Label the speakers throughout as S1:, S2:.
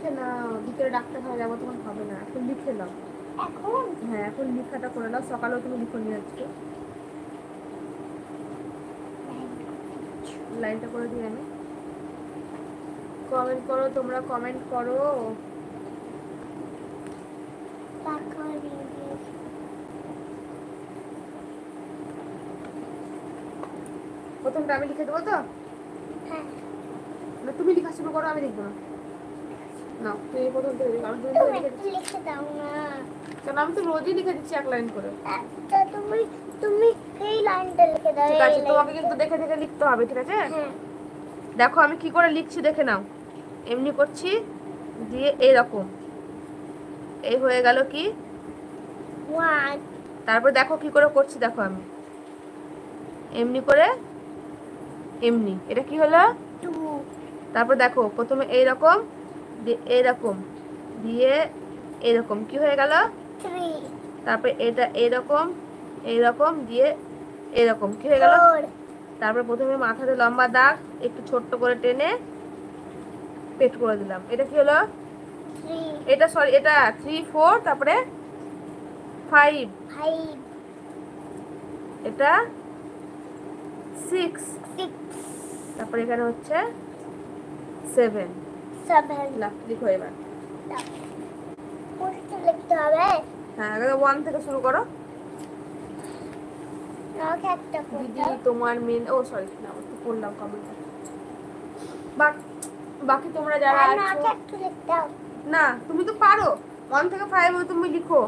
S1: লিখে নাও, ভিতরে ডাক্তার হয়ে যাবো তখন হবে না, এখন লিখে নাও।
S2: এখন?
S1: হ্যাঁ এখন লিখাটা করে নাও, সকালেও তুমি লিখো নিয়ে আজকে। লাইনটা করে দিই আমি। কমেন্ট করো তোমরা, কমেন্ট করো। প্রথমটা আমি লিখে দেবো তো?
S2: হ্যাঁ।
S1: না তুমি লেখা শুরু করো, আমি লিখবো না। না তুমি প্রথম থেকে লিখো, আমি তুমি
S2: লিখে দাও না।
S1: কেন, আমি তো রোজই লিখে দিচ্ছি এক লাইন করে।
S2: আচ্ছা তুমি তুমি এই লাইনটা লিখে দাও।
S1: ঠিক আছে, তোমাকে কিন্তু দেখে দেখে লিখতে হবে, ঠিক আছে?
S2: হ্যাঁ।
S1: দেখো আমি কি করে লিখছি দেখে নাও। এমনি করছি, দিয়ে এইরকম, এই হয়ে গেল কি, তারপর দেখো কি করে করছি, দেখো আমি এমনি করে, এমনি, এটা কি হলো? তারপর দেখো প্রথমে এইরকম, দিয়ে এইরকম, দিয়ে এইরকম, কি হয়ে গেল? তারপর এটা এইরকম, এইরকম, দিয়ে এরকম, কি হয়ে গেল? তারপর প্রথমে মাথাতে লম্বা দাগ একটু ছোট্ট করে টেনে পেট করে দিলাম, এটা কি হলো? এটা সরি, এটা 3 4, তারপরে 5, এটা 6, তারপরে এখানে হচ্ছে 7। লিখো এবার।
S2: লিখতে হবে।
S1: হ্যাঁ 1 থেকে শুরু করো। দিদি তোমার মেন, ও সরি না একটু পড়লাম কমেন্টটা। বাকি তোমরা যারা আছো, না তুমি তো পারো, 1 থেকে 5 তুমি লিখো।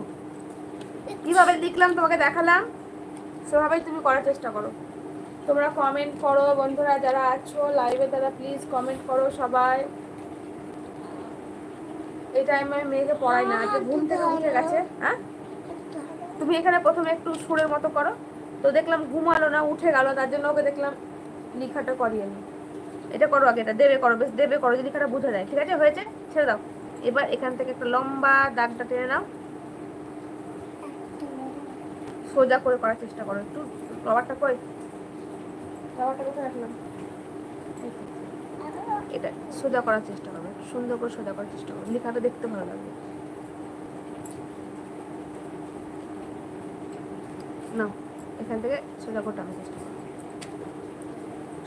S1: কিভাবে লিখলাম তোমাকে দেখালাম, সেভাবেই তুমি করার চেষ্টা করো। তোমরা কমেন্ট করো বন্ধুরা যারা আছো লাইভে, তারা প্লিজ কমেন্ট করো সবাই। এই টাইমে আমি মেয়েকে পড়াই না, আজকে ঘুম থেকে উঠে গেছে। হ্যাঁ তুমি এখানে প্রথমে একটু সুরের মতো করো, তো দেখলাম ঘুমালো না, উঠে গেল, তার জন্য ওকে দেখলাম লিখাটা করিয়ে নি। এটা করো আগে, এটা দেবে করো, বেশ দেবে করো, যদি লিখাটা বুঝে যায়। ঠিক আছে, হয়েছে, ছেড়ে দাও। এবার এখান থেকে একটা লম্বা দাগটা টেনে নাও, সোজা করে করার চেষ্টা করো। একটু রবারটা কই, রবারটা কোথায় রাখলাম? এটা সোজা করার চেষ্টা করবে, সুন্দর করে সোজা করার চেষ্টা করবে, লেখাটা দেখতে ভালো লাগবে। না এখান থেকে সোজা করে টানার চেষ্টা করো।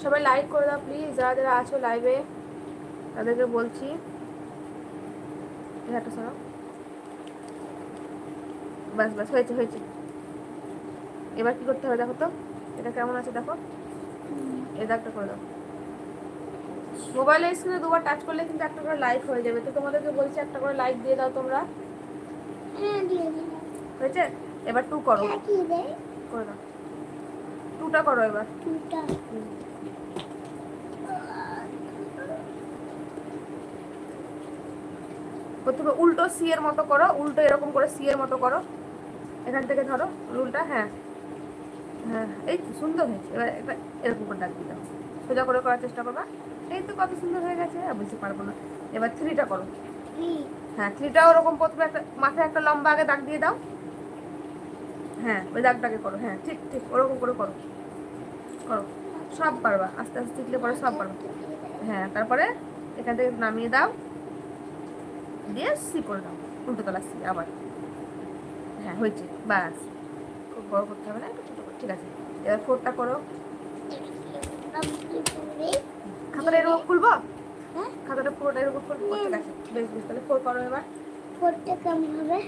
S1: সবাই লাইক করে দাও প্লিজ, যারা যারা আছো লাইভে তাদেরকে বলছি। এটা সরাও, বাস বাস, হয়েছে হয়েছে। এবার কি করতে হবে দেখো তো, এটা কেমন আছে দেখো, এই দাগটা করে দাও। মোবাইলের স্ক্রিনে দুবার টাচ করলে কিন্তু একটা করে লাইক হয়ে যাবে, তো তোমাদেরকে বলছি একটা করে লাইক দিয়ে দাও তোমরা।
S2: হ্যাঁ দিয়ে দিলাম।
S1: হয়েছে, এবার 2 করো, করে দাও, 2টা করো এবার। প্রথমে উল্টো সি এর মতো করো, উল্টো এরকম করে সি এর মতো করো, এখান থেকে ধরো রুলটা। হ্যাঁ হ্যাঁ এই সুন্দর হয়েছে। এবার একটা এরকম করে ডাক দিতে হবে, সোজা করে করার চেষ্টা করবা। এই তো কত সুন্দর হয়ে গেছে, আর বুঝতে পারবো না। এবার 3টা করো। হ্যাঁ 3টাও ওরকম প্রথমে একটা মাথায় একটা লম্বা আগে দাগ দিয়ে দাও। হ্যাঁ ওই দাগটাকে করো, হ্যাঁ ঠিক ঠিক ওরকম করে করো, করো, সব পারবা, আস্তে আস্তে শিখলে পরে সব পারবা। হ্যাঁ তারপরে এখান থেকে নামিয়ে দাও, দিয়ে সি করে দাও, উল্টো তলা সি আবার। হ্যাঁ হয়েছে, বাস, খুব বড় করতে হবে না, একটু ছোটো করে। ঠিক আছে, এবার 4টা করো। খাতাটা এরকম খুলবো, খাতাটা পুরোটা এরকম খুলবো। ঠিক আছে বেশ বেশ, তাহলে 4 করো এবার।
S2: 4টা কেমন হবে?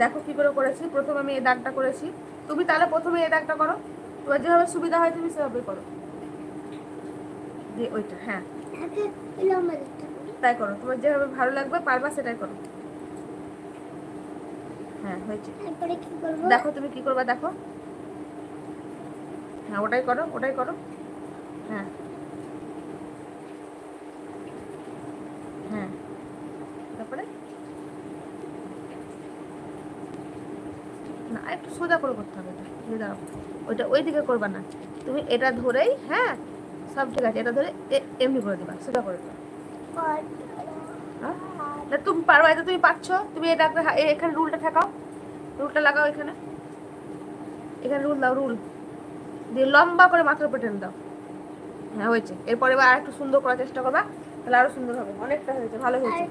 S1: দেখো কি করে করেছি, প্রথমে আমি এই দাগটা করেছি, তুমি তাহলে প্রথমে এই দাগটা করো, তোমার যেভাবে সুবিধা হয় তুমি সেভাবে করো। দিয়ে ওইটা, হ্যাঁ তাই করো, তোমার যেভাবে ভালো লাগবে পারবা সেটাই করো। হ্যাঁ হয়েছে, দেখো তুমি কি করবা দেখো। হ্যাঁ ওটাই করো, ওটাই করো। হ্যাঁ হ্যাঁ তারপরে না একটু সোজা করে করতে হবে, এটা দাঁড়াও, ওইটা ওই দিকে করবা না, তুমি এটা ধরেই, হ্যাঁ সব ঠিক আছে, এটা ধরে এমনি করে দেবা, সোজা করে দেবা। হ্যাঁ না তুমি পারবা, এটা তুমি পারছো, তুমি এটা এখানে রুলটা ঠেকাও, রুলটা লাগাও এখানে, এখানে রুল দাও, রুল দিয়ে লম্বা করে মাথার উপরে টেনে দাও। হ্যাঁ হয়েছে, এরপরে আর একটু সুন্দর করার চেষ্টা করবা, তাহলে আরো সুন্দর হবে। অনেকটা হয়েছে, ভালো হয়েছে।